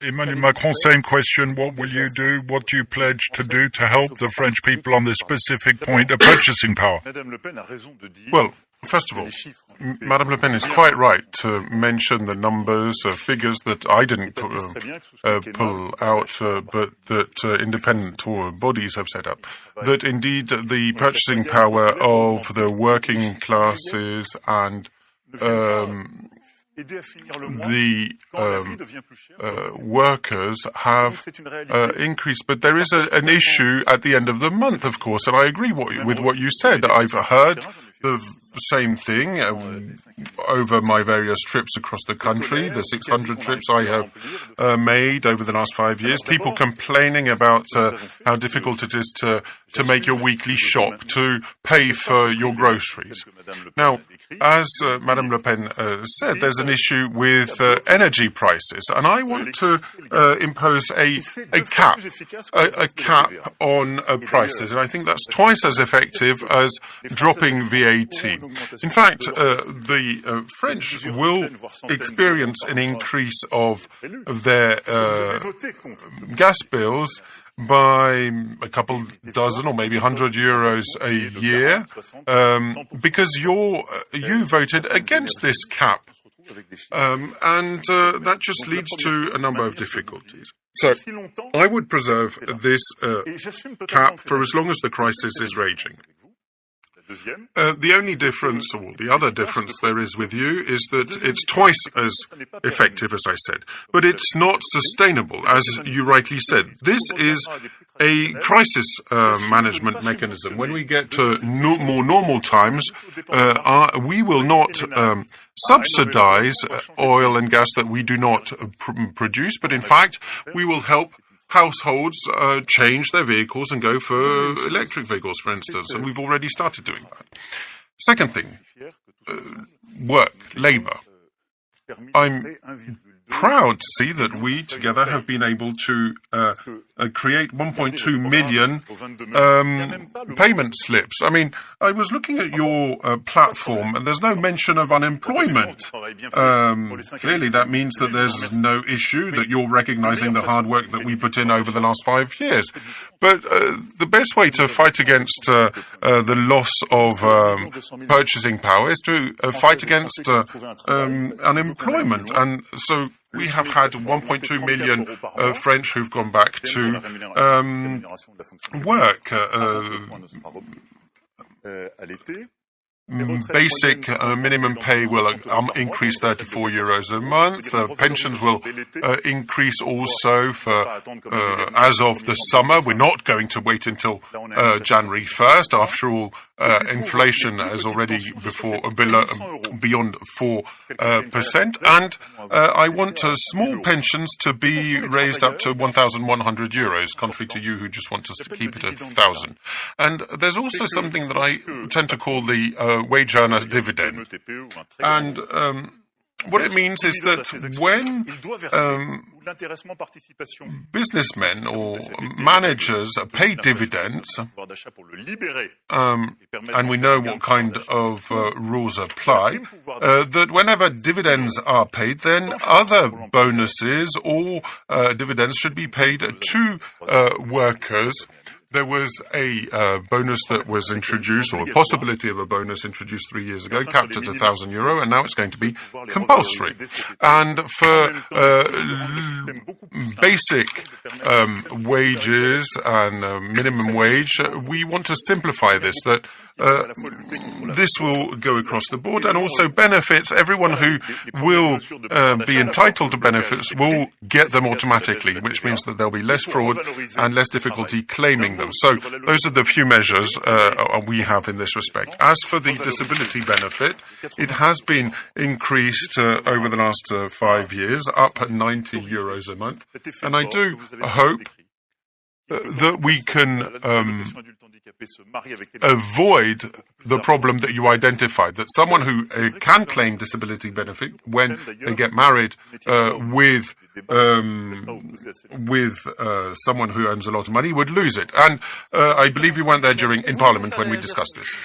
Emmanuel Macron, same question. What will you do? What do you pledge to do to help the French people on this specific point of purchasing power? Well, first of all, Madame Le Pen is quite right to mention the numbers, figures that I didn't pull out, but that independent bodies have set up. That indeed the purchasing power of the working classes and the workers have increased, but there is an issue at the end of the month, of course, and I agree with what you said. I've heard the same thing over my various trips across the country, the 600 trips I have made over the last 5 years, people complaining about how difficult it is to make your weekly shop, to pay for your groceries. Now, as Madame Le Pen said, there's an issue with energy prices, and I want to impose a cap on prices, and I think that's twice as effective as dropping VAT. In fact, the French will experience an increase of their gas bills by a couple dozen or maybe 100 euros a year, because you voted against this cap. And that just leads to a number of difficulties. So I would preserve this cap for as long as the crisis is raging. The only difference, or the other difference there is with you, is that it's twice as effective, as I said. But it's not sustainable, as you rightly said. This is a crisis management mechanism. When we get to more normal times, we will not subsidize oil and gas that we do not produce, but in fact, we will help households change their vehicles and go for electric vehicles, for instance, and we've already started doing that. Second thing, work, labor. I'm proud to see that we together have been able to create 1.2 million payment slips. I mean, I was looking at your platform, and there's no mention of unemployment. Clearly, that means that there's no issue, that you're recognizing the hard work that we put in over the last 5 years. But the best way to fight against the loss of purchasing power is to fight against unemployment. And so we have had 1.2 million French who've gone back to work. Basic minimum pay will increase 34 euros a month. Pensions will increase also for as of the summer. We're not going to wait until January 1st. After all, inflation is already beyond 4%. And I want small pensions to be raised up to 1,100 euros, contrary to you who just want us to keep it at 1,000. And there's also something that I tend to call the wage earner dividend. And what it means is that when businessmen or managers pay dividends, and we know what kind of rules apply, that whenever dividends are paid, then other bonuses or dividends should be paid to workers. There was a bonus that was introduced, or a possibility of a bonus introduced 3 years ago, capped at €1,000, and now it's going to be compulsory. And for basic wages and minimum wage, we want to simplify this, that this will go across the board and also benefits. Everyone who will be entitled to benefits will get them automatically, which means that there'll be less fraud and less difficulty claiming them. So those are the few measures we have in this respect. As for the disability benefit, it has been increased over the last 5 years, up at 90 euros a month. And I do hope that we can avoid the problem that you identified, that someone who can claim disability benefit when they get married with someone who earns a lot of money would lose it. And I believe you weren't there in Parliament when we discussed this.